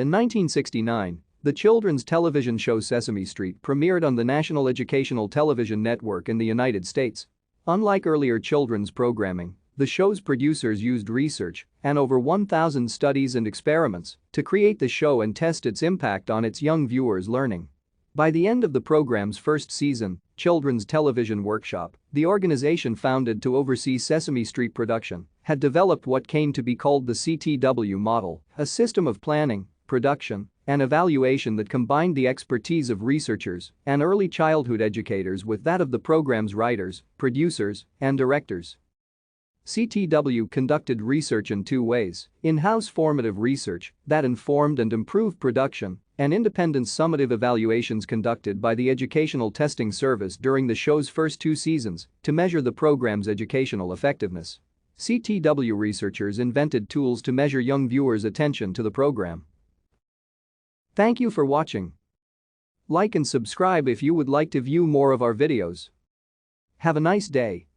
In 1969, the children's television show Sesame Street premiered on the National Educational Television Network in the United States. Unlike earlier children's programming, the show's producers used research and over 1,000 studies and experiments to create the show and test its impact on its young viewers' learning. By the end of the program's first season, Children's Television Workshop, the organization founded to oversee Sesame Street production, had developed what came to be called the CTW model, a system of planning, production, and evaluation that combined the expertise of researchers and early childhood educators with that of the program's writers, producers, and directors. CTW conducted research in two ways: in-house formative research that informed and improved production, and independent summative evaluations conducted by the Educational Testing Service during the show's first 2 seasons to measure the program's educational effectiveness. CTW researchers invented tools to measure young viewers' attention to the program. Thank you for watching. Like and subscribe if you would like to view more of our videos. Have a nice day.